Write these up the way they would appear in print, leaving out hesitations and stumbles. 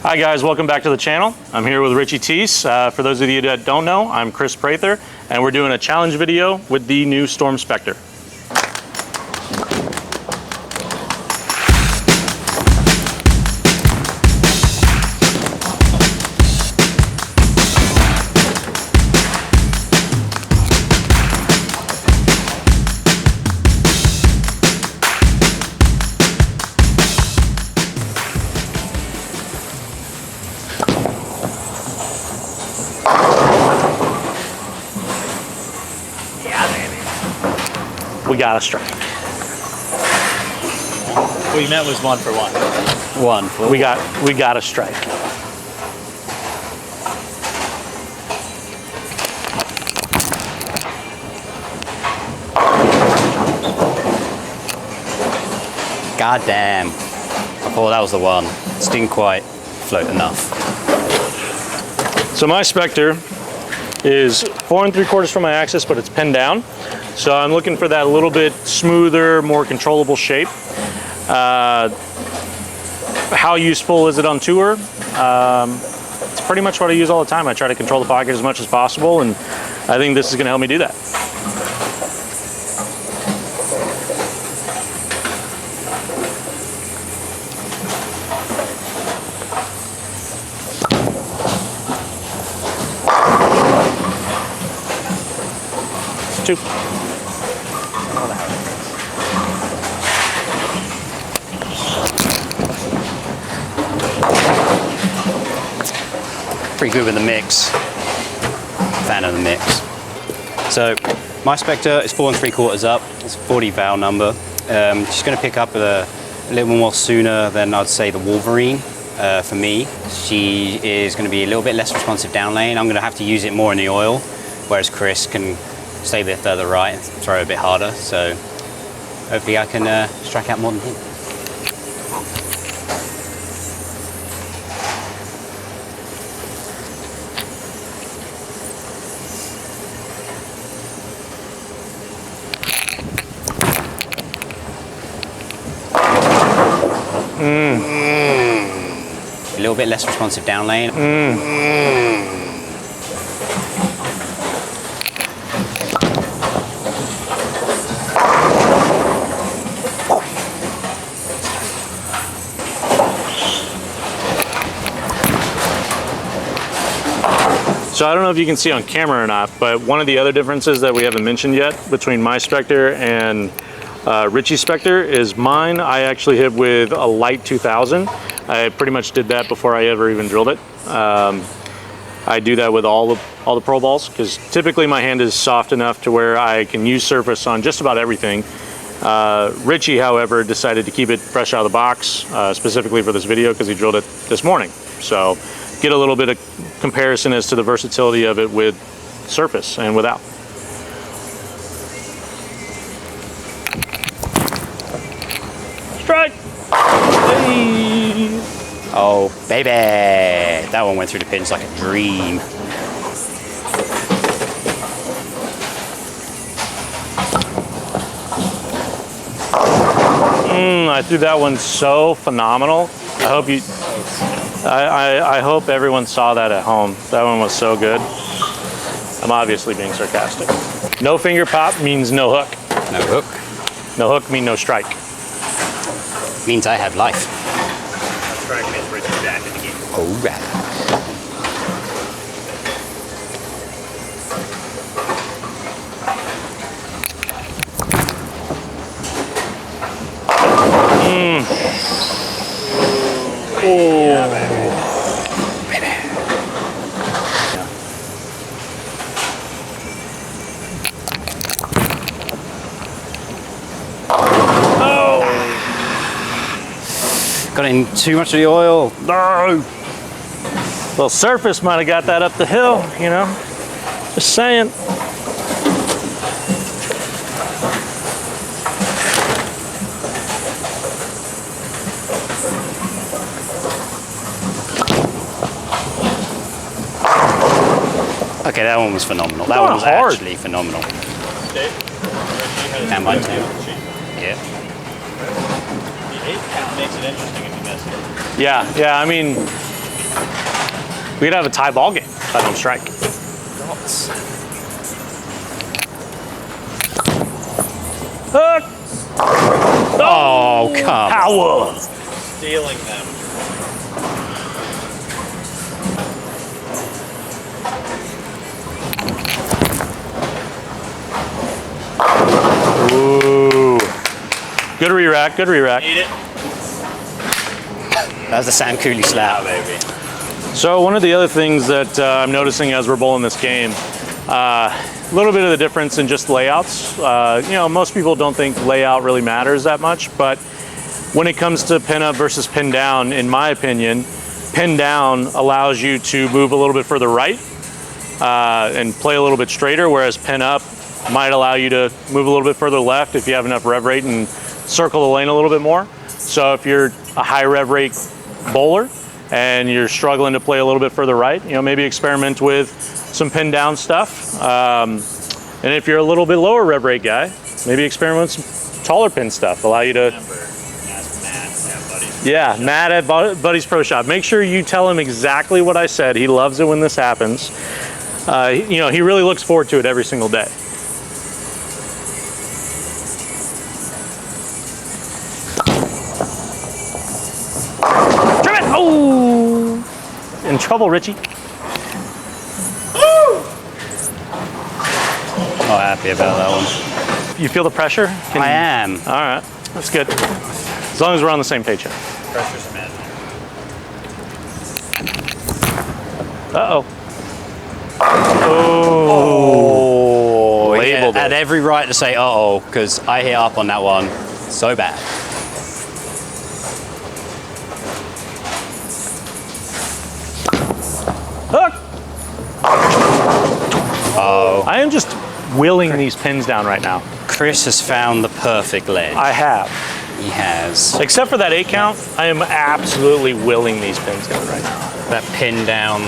Hi guys, welcome back to the channel. I'm here with Richie Teece. For those of you that don't know, I'm Kris Prather, and we're doing a challenge video with the new Storm Spectre. We got a strike. What you meant was 1 for 1. 1 for We got a strike. God damn. I thought that was the one. Just didn't quite float enough. So my Spectre is 4 3/4 from my axis, but it's pinned down. So I'm looking for that a little bit smoother, more controllable shape. How useful is it on tour? It's pretty much what I use all the time. I try to control the pocket as much as possible, and I think this is going to help me do that. Two. Pretty good with the mix. Fan of the mix. So my Spectre is 4 3/4 up. It's a 40 valve number. She's going to pick up a little more sooner than I'd say the Wolverine. For me, she is going to be a little bit less responsive down lane. I'm going to have to use it more in the oil, whereas Kris can stay a bit further right and throw a bit harder. So hopefully I can strike out more than him. A little bit less responsive down lane. So I don't know if you can see on camera or not, but one of the other differences that we haven't mentioned yet between my Spectre and Ritchie's Spectre is mine. I actually hit with a light 2000. I pretty much did that before I ever even drilled it. I do that with all the Pro Balls because typically my hand is soft enough to where I can use surface on just about everything. Richie, however, decided to keep it fresh out of the box, specifically for this video because he drilled it this morning. So get a little bit of comparison as to the versatility of it with surface and without. Strike! Hey. Oh, baby! That one went through the pins like a dream. I threw that one so phenomenal. I hope you... I hope everyone saw that at home. That one was so good. I'm obviously being sarcastic. No finger pop means no hook. No hook. No hook means no strike. Means I have life. Strike means Richie back in the game. All right. Yeah, baby. Got in too much of the oil. No! Well, surface might have got that up the hill, you know? Just saying. Okay, that one was phenomenal. That one was actually phenomenal. And mine too. Yeah. The 8 count makes it interesting if you miss it. Yeah, I mean, We could have a tie ball game if I don't strike. Hook! Oh, come Power! Stealing them. Ooh. Good re-rack, good re-rack. Eat it. That was the Sam Cooley slap. Baby. So one of the other things that I'm noticing as we're bowling this game, a little bit of the difference in just layouts. You know, most people don't think layout really matters that much, but when it comes to pin up versus pin down, in my opinion, pin down allows you to move a little bit further right and play a little bit straighter, whereas pin up might allow you to move a little bit further left if you have enough rev rate and circle the lane a little bit more. So if you're a high rev rate bowler and you're struggling to play a little bit further right, you know, maybe experiment with some pin down stuff. And if you're a little bit lower rev rate guy, maybe experiment with some taller pin stuff, allow you to. Remember, ask Matt at Buddy's. Yeah, Matt at Buddy's Pro Shop. Make sure you tell him exactly what I said. He loves it when this happens. You know, he really looks forward to it every single day. Trim it! Oh! In trouble, Richie. Not happy about that one. You feel the pressure? I am. All right, that's good. As long as we're on the same page here. Pressure's imaginary. Uh-oh. Oh, Yeah, labeled had it. every right to say uh-oh, because I hit up on that one so bad. Hook! Oh. I am just willing these pins down right now. Kris has found the perfect ledge. I have. He has. Except for that 8 count, I am absolutely willing these pins down right now. That pin down,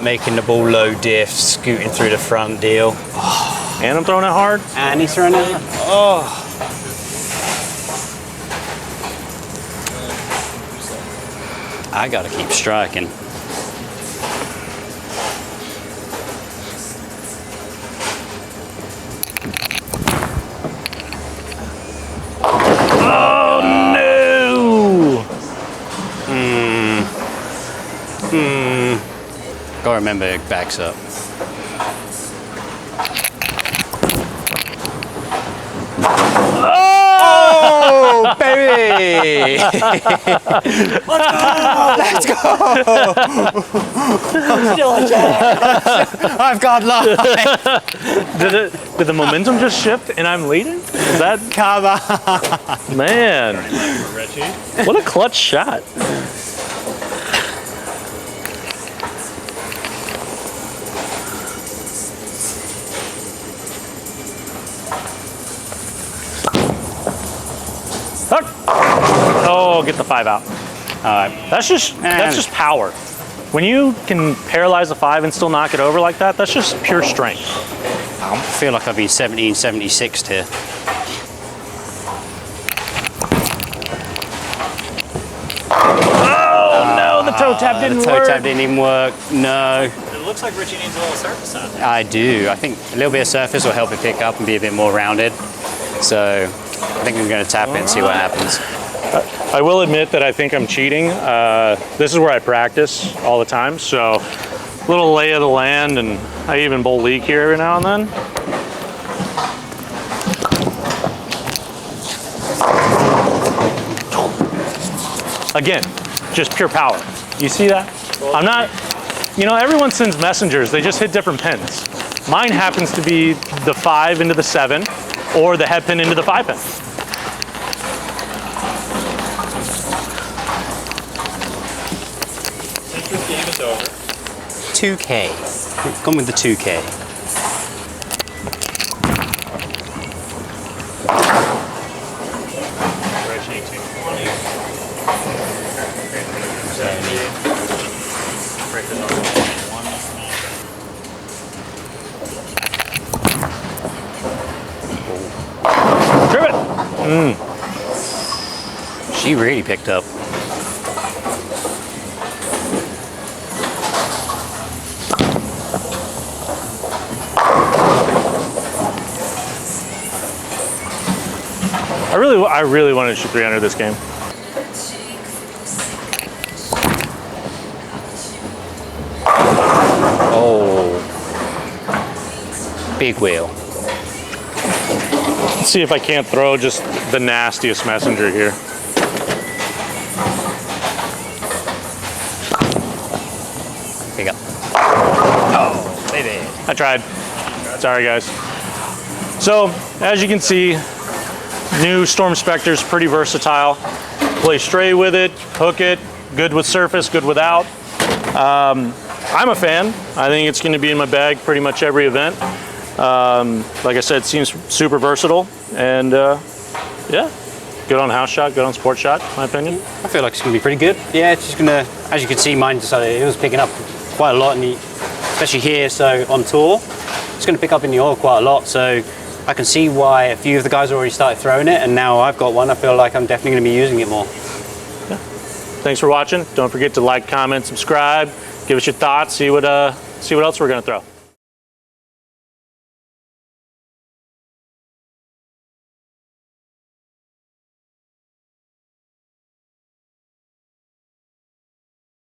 making the ball low diff, scooting through the front deal. And I'm throwing it hard. And he's throwing it. Oh. I gotta keep striking. Oh no! Gotta remember it backs up. Oh, baby! Let's go! I've got life. Did the momentum just shift and I'm leading? Is that, Come on. man, Richie. what a clutch shot. Hook. Oh, get the 5 out. All right. That's just power. When you can paralyze a 5 and still knock it over like that, that's just pure strength. I feel like I've been 1776 here. Oh no, the toe tap didn't The toe work. tap didn't even work. No, It looks like Richie needs a little surface on it. I do. I think a little bit of surface will help it pick up and be a bit more rounded. So I think I'm going to tap it and see what happens. I will admit that I think I'm cheating. This is where I practice all the time, so a little lay of the land, and I even bowl league here every now and then. Again, just pure power. You see that? I'm not, you know, everyone sends messengers, they just hit different pins. Mine happens to be the 5 into the 7, or the head pin into the 5 pin. Since this game is over, 2K. Gone with the 2K. Richie 220. Break this over. 1. Trim it! She really picked up. I really wanted to shoot 300 this game. Oh, big wheel. Let's see if I can't throw just the nastiest messenger here. Pick up. Oh, baby. I tried. Sorry, guys. So, as you can see, new Storm Spectre is pretty versatile. Play stray with it, hook it, good with surface, good without. I'm a fan. I think it's going to be in my bag pretty much every event. Like I said, it seems super versatile, and yeah, good on house shot, good on sport shot, in my opinion. I feel like it's going to be pretty good. Yeah, it's just going to, as you can see, mine decided it was picking up quite a lot, especially here, so on tour. It's going to pick up in the oil quite a lot, so I can see why a few of the guys already started throwing it, and now I've got one. I feel like I'm definitely going to be using it more. Yeah. Thanks for watching. Don't forget to like, comment, subscribe, give us your thoughts, see what else we're going to throw.